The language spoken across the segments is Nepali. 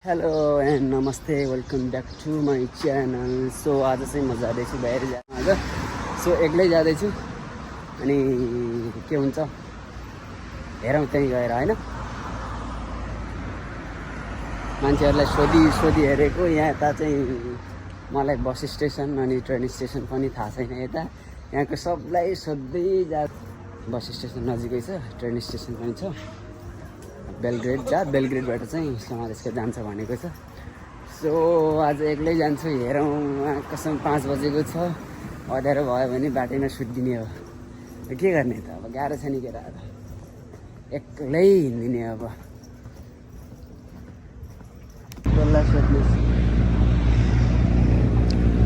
हेलो एन्ड नमस्ते welcome back to my channel. So आज चाहिँ म जाँदैछु बाहिर आज सो एक्लै जाँदैछु अनि के हुन्छ हेरौँ त्यहीँ गएर होइन। मान्छेहरूलाई सोधी हेरेको यहाँ यता चाहिँ मलाई बस स्टेसन अनि ट्रेन स्टेसन पनि थाहा छैन। यता यहाँको सबलाई सोध्दै बस स्टेसन नजिकै छ, ट्रेन स्टेसन पनि छ। बेलग्रेड बेलग्रेडबाट चाहिँ समादेशको जान्छ भनेको छ। सो आज एक्लै जान्छु, हेरौँ कसम 5 बजेको छ। अँध्यारो भयो भने बाटैमा सुत्दिने हो, के गर्ने त अब, गाह्रो छ नि केटाहरू, एक्लै हिँडिदिने अब। कसलाई सोध्नु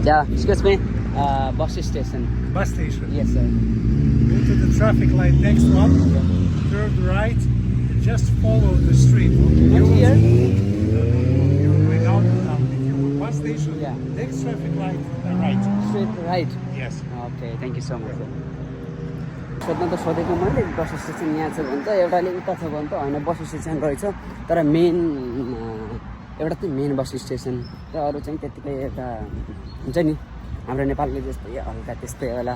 या excuse me, bus station. Bus station. Yes sir. Go to the traffic light next one. Turn right. And just follow the street. Not here? You're going out now. If you want bus station, Yeah. next traffic light, right. Straight right. Yes. Okay, thank you so much. सोध्न त सोधेको मैले, बस स्टेसन यहाँ छ भन्छ, एउटाले उता छ भन्छ। होइन, बस स्टेसन रहेछ तर मेन एउटा चाहिँ मेन बस स्टेसन र अरू चाहिँ त्यतिकै एउटा हुन्छ नि हाम्रो नेपालले जस्तै हल्का त्यस्तै होला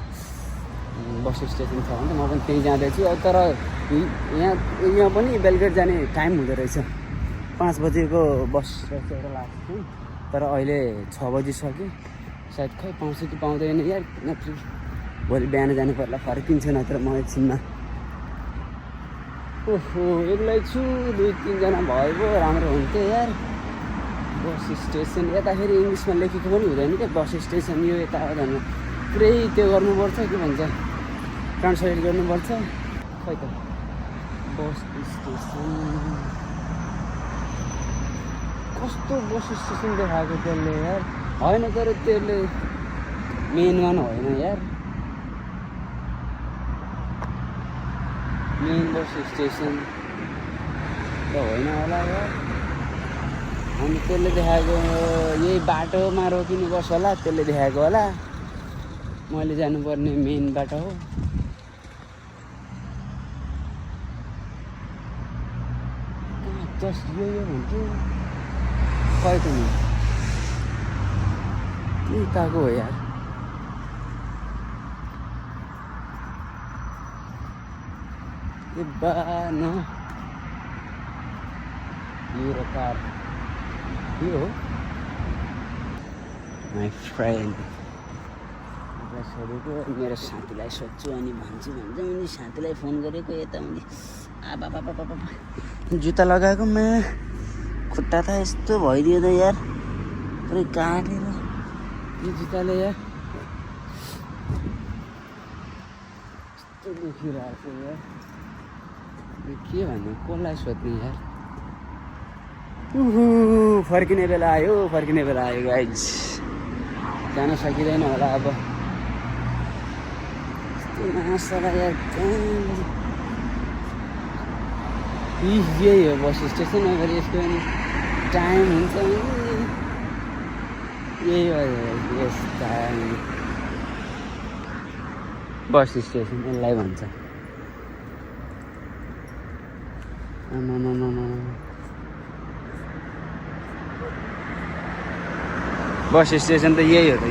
बस स्टेसन छ भने म पनि त्यहीँ जाँदैछु। तर यहाँ पनि बेलग्रेड जाने टाइम हुँदो रहेछ, 5 बजेको बस रहेछ एउटा लास्ट चाहिँ। तर अहिले 6 बजिसक्यो, सायद खै पाउँछ कि पाउँदैन यार, नत्र भोलि बिहान जानु पर्ला, फर्किन्छु नत्र म एकछिनमा। ओहो, एक्लै छु, 2-3 जना भयो पो राम्रो हुन्थ्यो यार। बस स्टेसन यता फेरि इङ्ग्लिसमा लेखेको पनि हुँदैन क्या, बस स्टेसन यो यता भन्नु पुरै त्यो गर्नुपर्छ, के भन्छ ट्रान्सलेट गर्नुपर्छ। खै त बस स्टेसन कस्तो बस स्टेसन देखाएको त्यसले यार। होइन तर त्यसले मेनमा होइन यार, मेन बस स्टेसन त होइन होला यार। अनि त्यसले देखाएको यही बाटोमा रोकिनुपर्छ होला, त्यसले देखाएको होला। मैले जानुपर्ने मेन बाटो हो। जस्ट यो भन्छु खै त नि के कहाँको हो यार। ए बा न मेरो कार यो हो माई फ्रेन्ड। सोधेको मेरो साथीलाई सोध्छु अनि भन्छु भन्छ, उनी साथीलाई फोन गरेको यता उनी आबा जुत्ता लगाएकोमा खुट्टा त यस्तो भइदियो त यार, पुरै काटेर यो जुत्ताले यार यस्तो दुखिरहेको छ यार। के भन्नु, कसलाई सोध्ने यार। फर्किने बेला आयो गाइज, जान सकिँदैन होला अब। यस्तो मासला यार, यही हो बस स्टेसन। अगर यसको पनि टाइम हुन्छ भने यही हो यस टाइम बस स्टेसन यसलाई भन्छ। बस स्टेसन त यही हो त,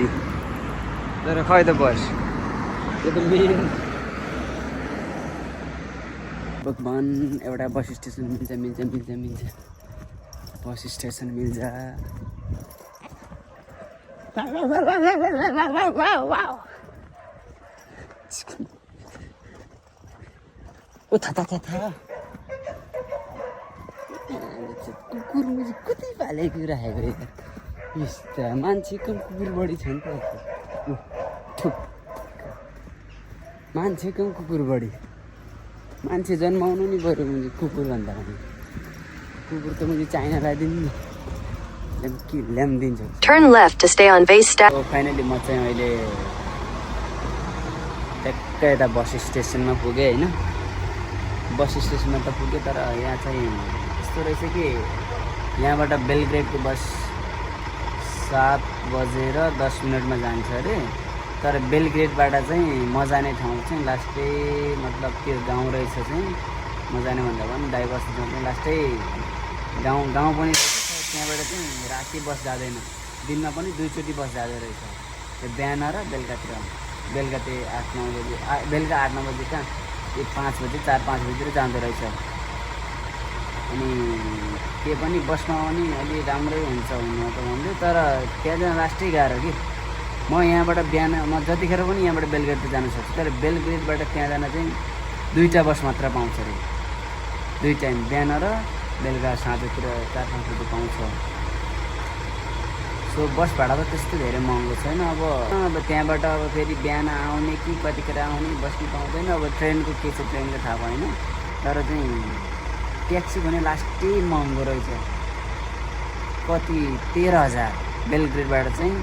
तर खै त बस त्यो त मेन भगवान। एउटा बस स्टेसन मिल्छ बस स्टेसन मिल्छ। ओ था कुकुर मुझे कति पालेको राखेको यार। यस्ता मान्छेको कुकुर बढी छ नि त, मान्छेको कुकुर बढी। मान्छे जन्माउनु नि बरु मुझे कुकुर भन्दा पनि, कुकुर त मुझे चाइनालाई दिनु नि, ल्याम्दिन्छ। Turn left to stay on Vesta. Finally म चाहिँ अहिले ट्याक्कै यता बस स्टेसनमा पुगेँ होइन। बस स्टेसनमा त पुगेँ, तर यहाँ चाहिँ यस्तो रहेछ कि यहाँबाट बेलग्रेडको बस 7:10 जान्छ अरे। तर बेलग्रेडबाट चाहिँ म जाने ठाउँ चाहिँ लास्टै मतलब त्यो गाउँ रहेछ चाहिँ म जाने भन्दा पनि डाइभर्सिटीमा चाहिँ लास्टै गाउँ पनि त्यहाँबाट चाहिँ राति बस जाँदैन, दिनमा पनि 2 चोटि बस जाँदो रहेछ, त्यो बिहान र बेलुकातिर। बेलुका त्यही 8-9 बजी, बेलुका 8-9 बजी कहाँ, त्यो 5 बजी 4-5 बजीतिर जाँदो रहेछ। अनि त्यो पनि बसमा पनि अलि राम्रै हुन्छ हुनु त भन्दै, तर त्यहाँ जान लास्टै गाह्रो कि। म यहाँबाट बिहान म जतिखेर पनि यहाँबाट बेलग्रेड त जान सक्छु, तर बेलग्रेडबाट त्यहाँ जान चाहिँ 2टा बस मात्र पाउँछ अरे, 2 टाइम, बिहान र बेलुका साँझतिर 4-5 बजी पाउँछ। सो बस भाडा त त्यस्तो धेरै महँगो छैन। अब त्यहाँबाट अब फेरि बिहान आउने कि कतिखेर आउने बस्नु पाउँदैन। अब ट्रेनको के छ ट्रेनको थाहा भएन, तर चाहिँ ट्याक्सी भने लास्टै महँगो रहेछ, कति 13,000। बेलग्रेडबाट चाहिँ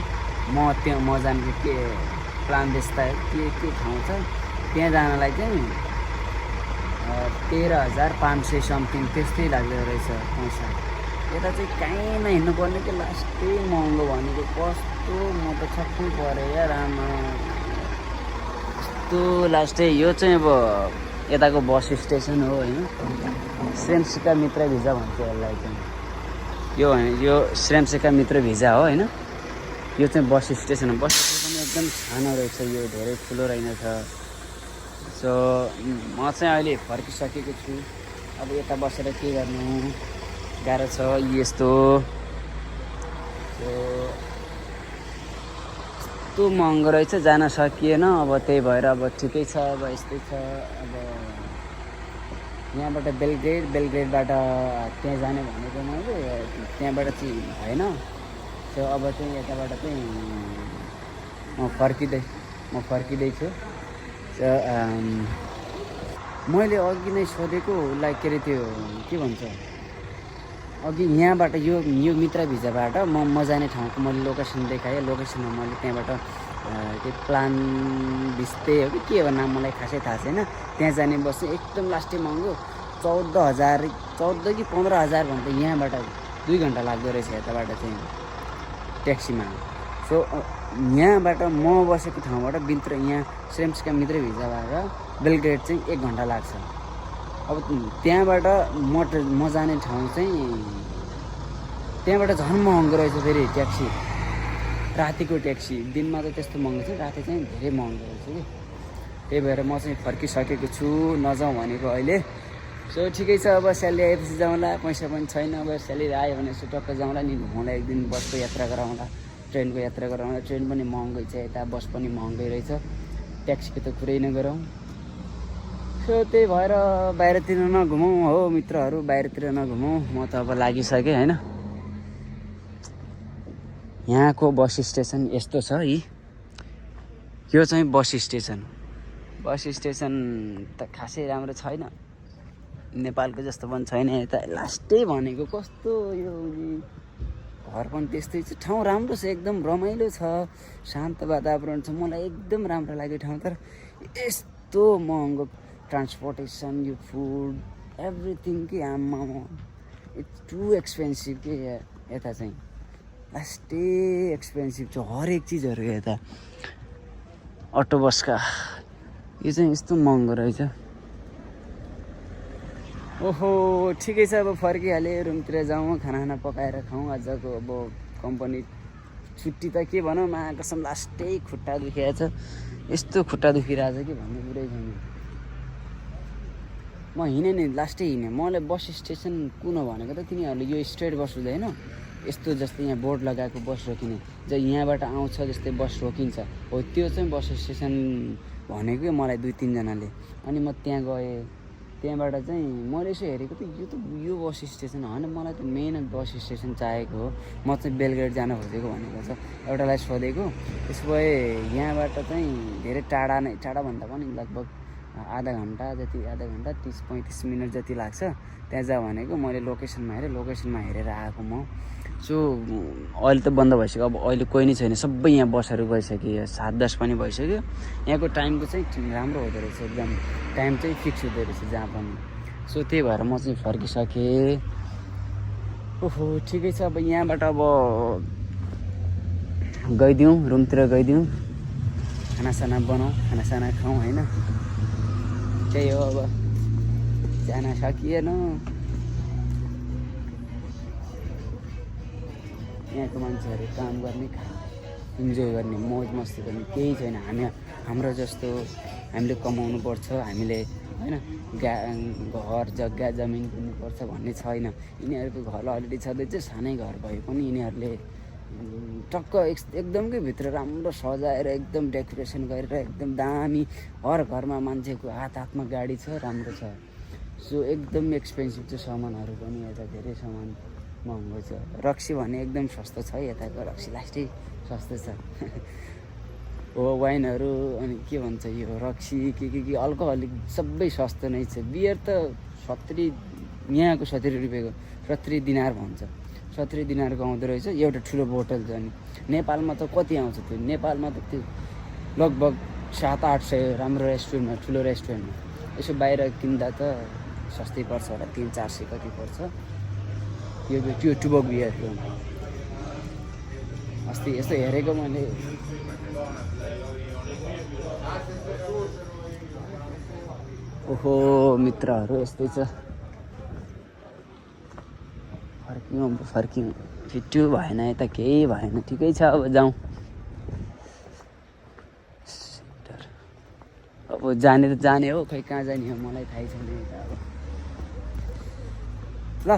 म जानु के प्लान देस्ता के ठाउँ छ त्यहाँ जानलाई चाहिँ 13,500 समथिङ त्यस्तै लाग्दो रहेछ पैसा। यता चाहिँ कहीँमा हिँड्नुपर्ने कि लास्टै महँगो भनेको कस्तो, म त छक्कै परेँ यार आमा। यस्तो लास्टै यो चाहिँ अब यताको बस स्टेसन हो होइन, श्रेमसिका मित्र भिजा भन्छ यसलाई चाहिँ। यो श्रेमसिका मित्र भिजा हो होइन। यो चाहिँ बस स्टेसन हो। बस स्टेसन एकदम सानो रहेछ, यो धेरै ठुलो रहेनछ। सो म चाहिँ अहिले फर्किसकेको छु। अब यता बसेर के गर्नु, गाह्रो छ यस्तो। यस्तो महँगो रहेछ, जान सकिएन। अब त्यही भएर अब ठिकै छ, अब यस्तै छ। अब यहाँबाट बेलग्रेडबाट त्यहाँ जाने भनेको मैले, त्यहाँबाट चाहिँ भएन। सो अब चाहिँ यताबाट चाहिँ म फर्किँदैछु। मैले अघि नै सोधेको उसलाई, के अरे त्यो के भन्छ, अघि यहाँबाट यो मित्र भिजाबाट म जाने ठाउँको मैले लोकेसन देखाएँ। लोकेसनमा मैले त्यहाँबाट त्यो प्लान भिस्ते हो कि के हो नाम, मलाई खासै थाहा छैन। त्यहाँ जाने बस चाहिँ एकदम लास्टै महँगो, 14,000 कि 15,000 भन्दा यहाँबाट 2 घन्टा लाग्दो रहेछ यताबाट चाहिँ ट्याक्सीमा। सो यहाँबाट म बसेको ठाउँबाट यहाँ श्रेमसिका मित्र भिजाबाट बेलग्रेड चाहिँ 1 घन्टा लाग्छ। अब त्यहाँबाट म जाने ठाउँ चाहिँ त्यहाँबाट झन् महँगो रहेछ फेरि ट्याक्सी, रातिको ट्याक्सी। दिनमा त त्यस्तो महँगो छ, राति चाहिँ धेरै महँगो रहेछ कि। त्यही भएर म चाहिँ फर्किसकेको छु, नजाउँ भनेको अहिले। सो ठिकै छ, अब स्यालेरी आएपछि जाउँला, पैसा पनि छैन। अब स्यालेरी आयो भने यसो टक्क जाउँला नि, घुमौँला एक दिन, बसको यात्रा गराउँला, ट्रेनको यात्रा गराउँला। ट्रेन पनि महँगै छ यता, बस पनि महँगै रहेछ, ट्याक्सीको त कुरै नगरौँ। सो त्यही भएर बाहिरतिर नघुमौँ हो मित्रहरू, बाहिरतिर नघुमौँ। म त अब लागिसकेँ होइन। यहाँको बस स्टेसन यस्तो छ है। यो चाहिँ बस स्टेसन त खासै राम्रो छैन, नेपालको जस्तो पनि छैन। यता लास्टै भनेको कस्तो, यो घर पनि त्यस्तै छ। ठाउँ राम्रो छ, एकदम रमाइलो छ, शान्त वातावरण छ, मलाई एकदम राम्रो लाग्यो ठाउँ। तर यस्तो महँगो ट्रान्सपोर्टेसन, यो फुड एभ्रिथिङ कि आम्मा, इट्स टु एक्सपेन्सिभ कि यता चाहिँ लास्टै एक्सपेन्सिभ छ हरेक चिजहरू यता। अटो बसका यो चाहिँ यस्तो महँगो रहेछ। ओहो ठिकै छ, अब फर्किहालेँ, रुमतिर जाउँ, खाना पकाएर खाउँ। आजको अब कम्पनी छुट्टी त के भनौँ, कसम लास्टै खुट्टा दुखिरहेछ। यस्तो खुट्टा दुखिरहेछ कि भन्ने कुरै छैन। म हिँडेँ नि, लास्टै हिँडेँ। मलाई बस स्टेसन कुन भनेको त तिनीहरूले यो स्ट्रेट बस हुँदैन, यस्तो जस्तै यहाँ बोर्ड लगाएको बस रोकिने, यहाँबाट आउँछ जस्तै बस रोकिन्छ हो, त्यो चाहिँ बस स्टेसन भनेको मलाई 2-3 जनाले। अनि म त्यहाँ गएँ, त्यहाँबाट चाहिँ मैले यसो हेरेको त यो बस स्टेसन होइन, मलाई त मेन बस स्टेसन चाहिएको हो, म चाहिँ बेलग्रेड जान खोजेको भनेको छ। एउटालाई सोधेको, त्यसो भए यहाँबाट चाहिँ धेरै टाढा भन्दा पनि लगभग आधा घन्टा 30-35 मिनट जति लाग्छ त्यहाँ जा भनेको। मैले लोकेसनमा हेरेर आएको म। सो अहिले त बन्द भइसक्यो, अब अहिले कोही नै छैन, सबै यहाँ बसहरू गइसक्यो, 7-10 पनि भइसक्यो। यहाँको टाइमको चाहिँ राम्रो हुँदो रहेछ, एकदम टाइम चाहिँ फिक्स हुँदो रहेछ जहाँ पनि। सो त्यही भएर म चाहिँ फर्किसकेँ। ओहो ठिकै छ, अब यहाँबाट अब गइदिउँ, रुमतिर गइदिउँ, खानासाना बनाऊँ, खानासाना खाउँ होइन। त्यही हो, अब जान सकिएन। यहाँको मान्छेहरू काम गर्ने इन्जोय गर्ने मौज मस्ती गर्ने केही छैन। हाम्रो जस्तो हामीले कमाउनु पर्छ, हामीले होइन घर जग्गा जमिन किन्नुपर्छ भन्ने छैन। यिनीहरूको घर अलरेडी छँदैछ, सानै घर भए पनि यिनीहरूले टक्क एकदमकै भित्र राम्रो सजाएर एकदम डेकोरेसन गरेर एकदम दामी, हर घरमा मान्छेको हातमा गाडी छ, राम्रो छ। सो एकदम एक्सपेन्सिभ छ सामानहरू पनि, यता धेरै सामान महँगो छ। रक्सी भने एकदम सस्तो छ, यताको रक्सी लास्टै सस्तो छ हो। वाइनहरू अनि के भन्छ यो रक्सी के अल्कोहलिक सबै सस्तो नै छ। बियर त 70 यहाँको 70 रुपियाँको 70 दिनार भन्छ, 70 दिनारको आउँदो रहेछ एउटा ठुलो बोतल छ। नि नेपालमा त कति आउँछ त्यो? नेपालमा त त्यो लगभग 700-800 राम्रो रेस्टुरेन्टमा, ठुलो रेस्टुरेन्टमा। यसो बाहिर किन्दा त सस्तै पर्छ होला, 300-400 कति पर्छ यो त्यो टुबक बियरको। अस्ति यस्तो हेरेको मैले, ओहो मित्रहरू यस्तै छ। फर्क्यौँ छिट्टो भएन, यता केही भएन, ठिकै छ। अब जाउँ, अब जाने त जाने हो, खै कहाँ जाने हो मलाई थाहै छैन यता। अब ल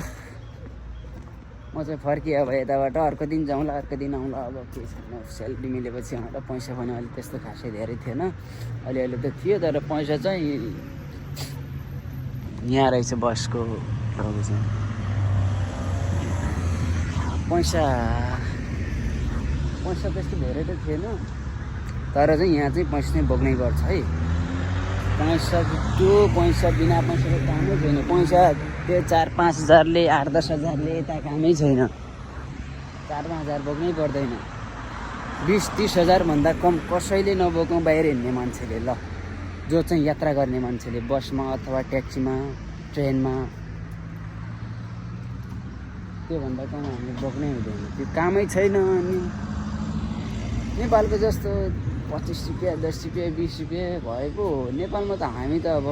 म चाहिँ फर्किएँ अब यताबाट, अर्को दिन जाउँला, अर्को दिन आउँला। अब केही छैन, स्यालेरी मिलेपछि आउँला। पैसा पनि अहिले त्यस्तो खासै धेरै थिएन, अलिअलि त थियो, तर पैसा चाहिँ यहाँ रहेछ बसको प्रोभिजन। पैसा त्यस्तो धेरै त थिएन, तर चाहिँ यहाँ चाहिँ पैसा चाहिँ बोक्नै पर्छ है। पैसा बिना पैसाको कामै छैन। पैसा त्यो 4-5 हजारले, 8-10 हजारले यता कामै छैन। 4-5 हजार बोक्नै पर्दैन। 20-30 हजारभन्दा कम कसैले नबोकौँ बाहिर हिँड्ने मान्छेले, ल जो चाहिँ यात्रा गर्ने मान्छेले, बसमा अथवा ट्याक्सीमा, ट्रेनमा, त्योभन्दा कम हामीले बोक्नै हुँदैन, त्यो कामै छैन। अनि नेपालको जस्तो 25 रुपियाँ, 10 रुपियाँ, 20 रुपियाँ भएको नेपालमा त हामी त अब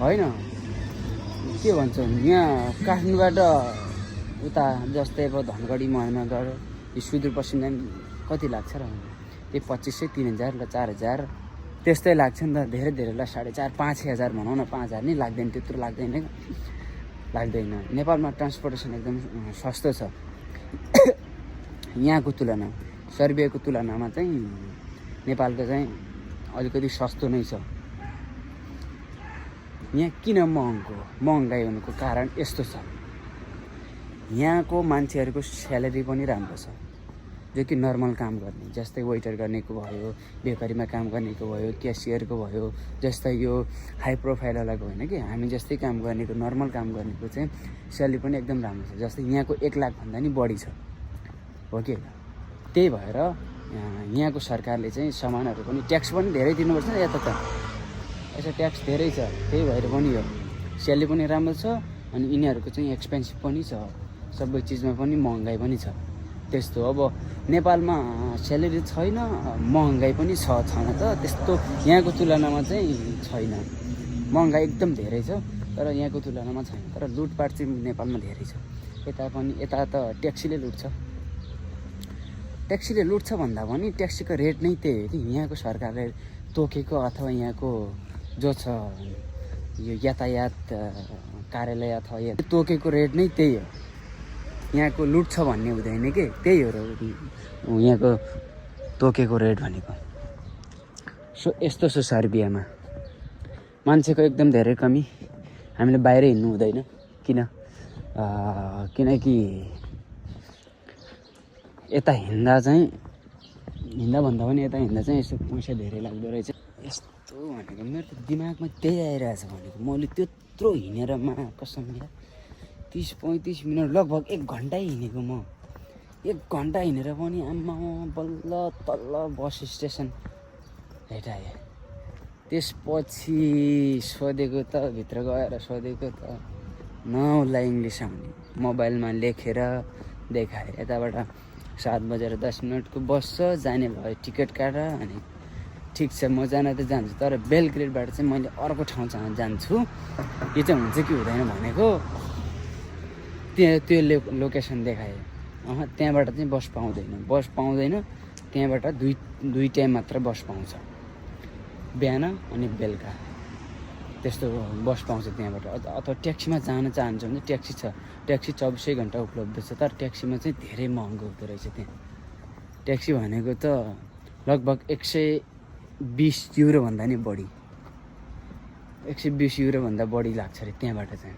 होइन के भन्छौँ, यहाँ काठमाडौँबाट उता जस्तै अब धनगढी महानगर यो सुदूरपश्चिम जाने कति लाग्छ र? त्यो 2500, 3000 ल 4000 त्यस्तै लाग्छ नि त। धेरै ल 4.5-5 हजार भनौँ न, 5 हजार नै लाग्दैन, त्यत्रो लाग्दैन। नेपालमा ट्रान्सपोर्टेसन एकदम सस्तो छ यहाँको तुलना, सर्बियाको तुलनामा चाहिँ नेपालको चाहिँ अलिकति सस्तो नै छ। यहाँ किन महँगाइ हुनुको कारण यस्तो छ, यहाँको मान्छेहरूको स्यालेरी पनि राम्रो छ, जो कि नर्मल काम गर्ने, जस्तै वेटर गर्नेको भयो, बेकरीमा काम गर्नेको भयो, क्यासियरको भयो, जस्तै यो हाई प्रोफाइलवालाको होइन कि हामी जस्तै काम गर्नेको, नर्मल काम गर्नेको चाहिँ स्यालेरी पनि एकदम राम्रो छ। जस्तै यहाँको 1 लाखभन्दा नि बढी छ, हो कि? त्यही भएर यहाँको सरकारले चाहिँ सामानहरू पनि ट्याक्स पनि धेरै दिनुपर्छ नि यता त, यसो ट्याक्स धेरै छ, त्यही भएर पनि हो स्यालेरी पनि राम्रो छ। अनि यिनीहरूको चाहिँ एक्सपेन्सिभ पनि छ, सबै चिजमा पनि महँगाइ पनि छ त्यस्तो। अब नेपालमा स्यालेरी छैन, महँगाइ पनि छन त त्यस्तो, यहाँको तुलनामा चाहिँ छैन। महँगाइ एकदम धेरै छ, तर यहाँको तुलनामा छैन। तर लुटपाट चाहिँ नेपालमा धेरै छ। यता त ट्याक्सीले लुट्छ भन्दा पनि ट्याक्सीको रेट नै त्यही हो कि, यहाँको सरकारले तोकेको अथवा यहाँको जो छ यो यातायात कार्यालय अथवा तोकेको रेट नै त्यही हो। यहाँको लुट्छ भन्ने हुँदैन कि, त्यही हो र यहाँको तोकेको रेट भनेको। सो यस्तो छ सर्बियामा, मान्छेको एकदम धेरै कमी। हामीले बाहिर हिँड्नु हुँदैन, किनकि यता हिँड्दा भन्दा पनि यता हिँड्दा चाहिँ यसो पैसा धेरै लाग्दो रहेछ। यस्तो भनेको मेरो त दिमागमा त्यही आइरहेछ भनेको, मैले त्यत्रो हिँडेरमा कसम 30-35 मिनट, लगभग 1 घन्टा हिँडेको म। 1 घन्टा हिँडेर पनि आम्मा बल्ल तल्ल बस स्टेसन भेटाएँ। त्यसपछि सोधेको त, भित्र गएर सोधेको त नउलाई इङ्ग्लिस आउने, मोबाइलमा लेखेर देखाएँ। यताबाट 7:10 बस छ, जाने भयो टिकट काटेर। अनि ठिक छ, म जान त जान्छु, तर बेलग्रेडबाट चाहिँ मैले अर्को ठाउँ जान्छु, यो चाहिँ हुन्छ कि हुँदैन भनेको त्यो लोकेसन देखाएँ। त्यहाँबाट चाहिँ बस पाउँदैन त्यहाँबाट दुई टाइम मात्र बस पाउँछ बिहान अनि बेलुका त्यस्तो बस पाउँछ त्यहाँबाट अथवा ट्याक्सीमा जान चाहन्छ भने ट्याक्सी छ ट्याक्सी 24 घन्टा उपलब्ध छ तर ट्याक्सीमा चाहिँ धेरै महँगो हुँदो रहेछ त्यहाँ ट्याक्सी भनेको त लगभग 120 युरो भन्दा नि बढी 120 युरो भन्दा बढी लाग्छ अरे त्यहाँबाट चाहिँ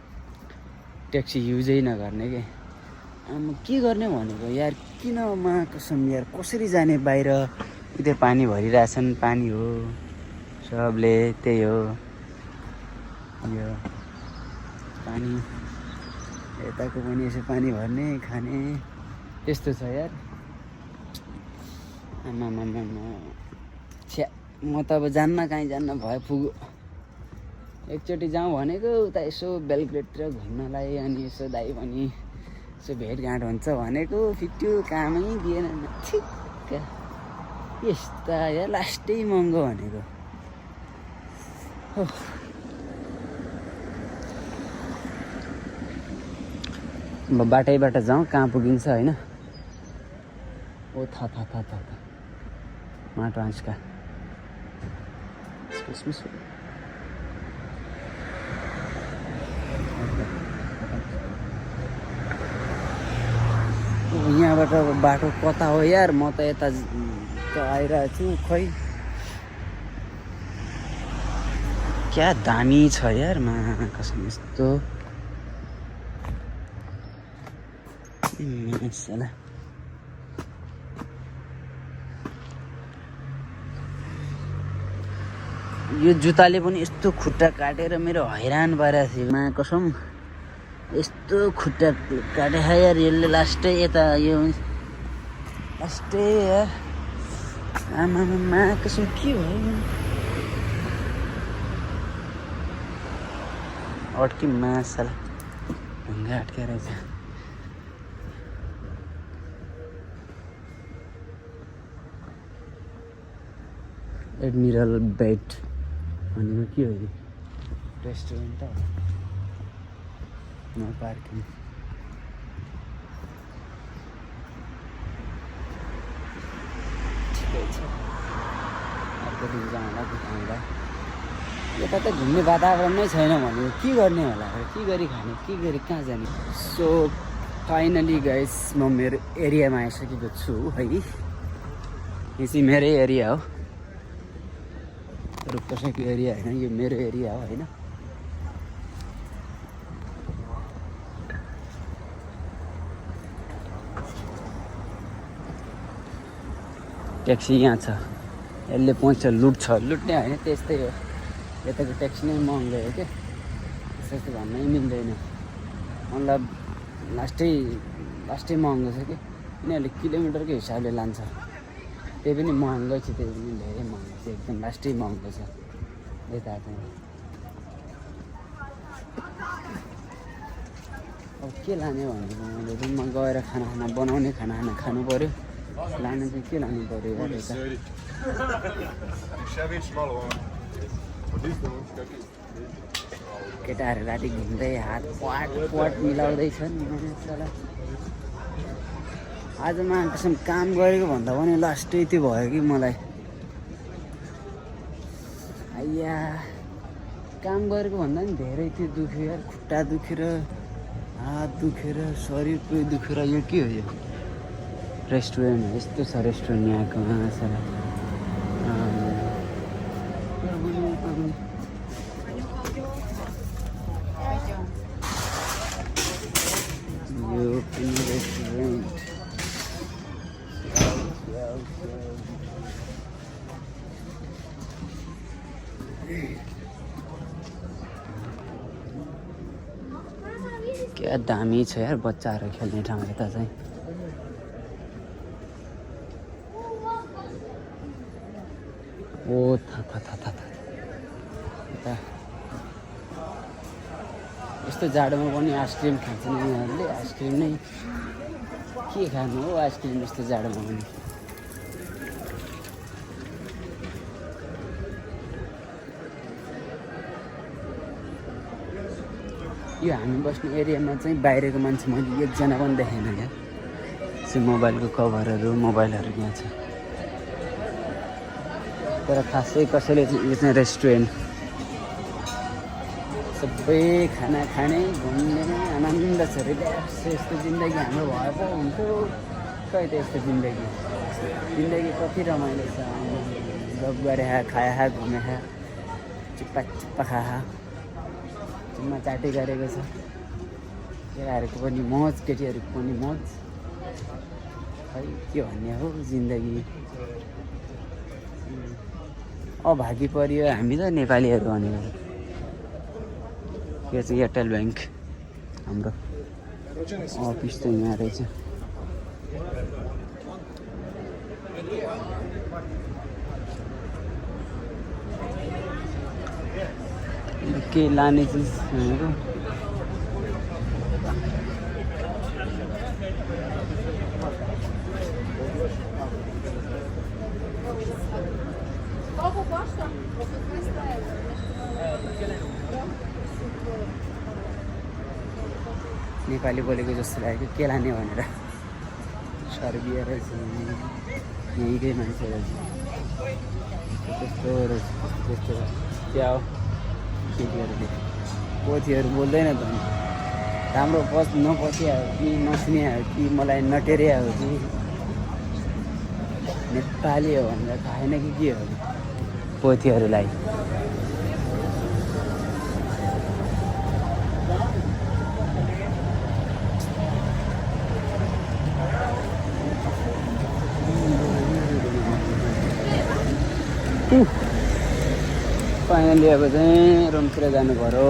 ट्याक्सी युजै नगर्ने के के गर्ने भनेको यार किन कसम यार कसरी जाने बाहिर उतै पानी भरिरहेछन् पानी हो सबले त्यही हो यो पानी यताको पनि यसो पानी भर्ने खाने त्यस्तो छ यार आमा छ्या म त अब कहीँ जान्न भयो पुग्यो एकचोटि जाउँ भनेको उता यसो बेलग्रेडतिर घुम्नलाई अनि यसो दाइ पनि यसो भेटघाट हुन्छ भनेको फिट्यो कामै दिएन ठिक्क यस्ता या लास्टै महँगो भनेको अब बाटैबाट जाउँ कहाँ पुगिन्छ होइन ओ था माटो आँचका यहाँबाट अब बाटो कता हो यार म त यता आइरहेको छु खै क्या दामी छ यार मा कसम यस्तो साला यो जुत्ताले पनि यस्तो खुट्टा काटेर मेरो हैरान पारेको थियो मा कसम यस्तो खुट्टा काटे यार यसले लास्टै यता यो लास्टै यार आमा कसम के भयो अड्की मासाला ढुङ्गा अड्केर रहेछ एडमिरल बेड भनेको के हो यो रेस्टुरेन्ट हो नो पार्किङ ठिकै छ अर्को दिन जाउँला घुमाउँला यता त घुम्ने वातावरण नै छैन भने के गर्ने होला के गरी खाने के गरी कहाँ जाने सो फाइनली गाइस म मेरो एरियामा आइसकेको छु है यो चाहिँ मेरै एरिया हो अरू कसैको एरिया होइन यो मेरो एरिया हो होइन ट्याक्सी यहाँ छ यसले पहुँच लुट्ने होइन त्यस्तै हो यताको ट्याक्सी नै महँगो हो क्या त्यस्तो भन्नै मिल्दैन मतलब लास्टै महँगो छ कि यिनीहरूले किलोमिटरको हिसाबले लान्छ त्यही पनि महँगो छ त्यही पनि धेरै महँगो छ एकदम लास्टै महँगो छ यता चाहिँ अब के लाने भनेको मैले रुममा गएर खाना बनाउने खाना खानु पऱ्यो लाने चाहिँ के लानु पऱ्यो यार यता केटाहरू राति घुम्दै हात पाट मिलाउँदैछन् आज म कसम काम गरेको भन्दा पनि लास्टै त्यो भयो कि मलाई आइया काम गरेको भन्दा पनि धेरै त्यो दुख्यो यार खुट्टा दुखेर हात दुखेर शरीर पुरै दुखेर यो के हो यो रेस्टुरेन्ट हो यस्तो छ रेस्टुरेन्ट यहाँको मासला यो पनि रेस्टुरेन्ट क्या दामी छ यार बच्चाहरू खेल्ने ठाउँ यता चाहिँ ओ था यता यस्तो जाडोमा पनि आइसक्रिम खान्छन् यिनीहरूले आइसक्रिम नै के खानु हो आइसक्रिम यस्तो जाडोमा पनि यो हामी बस्ने एरियामा चाहिँ बाहिरको मान्छे मैले एकजना पनि देखेन यार चाहिँ मोबाइलको कभरहरू मोबाइलहरू यहाँ छ तर खासै कसैले चाहिँ यो चाहिँ रेस्टुरेन्ट सबै खाना खाने घुम्ने आनन्द छ रिल्याक्स यस्तो जिन्दगी हाम्रो भए पो हुन्थ्यो खै त यस्तो जिन्दगी कति रमाइलो छ जब गरे खाए घुमे चिप्पा खाए चुम्मा चाटी गरेको छ केटाहरूको पनि मौज केटीहरूको पनि मौज खै के भन्ने हो जिन्दगी अभागी परियो हामी त नेपालीहरू भनेको यो चाहिँ एयरटेल ब्याङ्क हाम्रो अफिस चाहिँ यहाँ रहेछ के लाने चिज भनेको नेपाली बोलेको जस्तो लाग्यो के लाने भनेर सर्बिया रहेछ यहीँकै मान्छे रहेछ त्यस्तो रहेछ त्यस्तो क्या हो केटीहरूले पोथीहरू बोल्दैन त राम्रो नपसिया हो कि नसुनिया हो कि मलाई नटेरिया हो कि नेपाली हो भनेर खाएन कि के हो पोथीहरूलाई फाइनली अब चाहिँ रुमतिर जानु पर्यो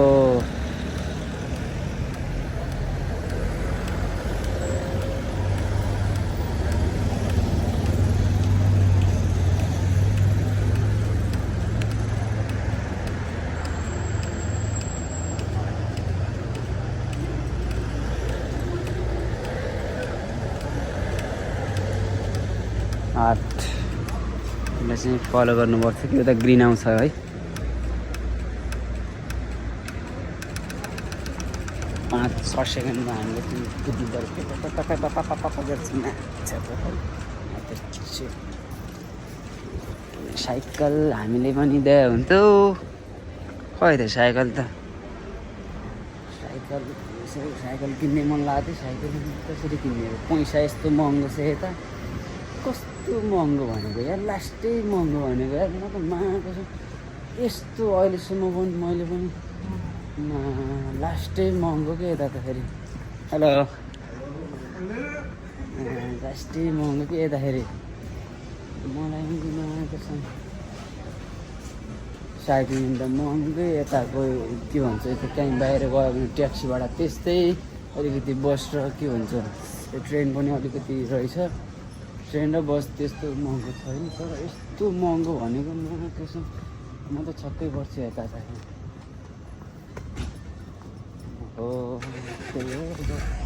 यसलाई चाहिँ फलो गर्नुपर्छ कि उता ग्रिन आउँछ है 5-6 सेकेन्डमा हामीले साइकल हामीले पनि दिए हुन्थ्यो खै त साइकल किन्ने मन लाग्थ्यो साइकल कसरी किन्ने हो पैसा यस्तो महँगो छ यता कस्तो महँगो भनेको यार लास्टै महँगो भनेको यार म त माको छु यस्तो अहिलेसम्म पनि मैले पनि लास्टै महँगो के यता त फेरि हेलो लास्टै महँगो के यताखेरि मलाई पनि माको छ साइकल त महँगै यताको के भन्छ यता कहीँ बाहिर गयो भने ट्याक्सी भाडा त्यस्तै अलिकति बस र के भन्छ ट्रेन पनि अलिकति रहेछ ट्रेन र बस त्यस्तो महँगो छैन तर यस्तो महँगो भनेको म त छक्कै पर्छु यता हो त्यही हो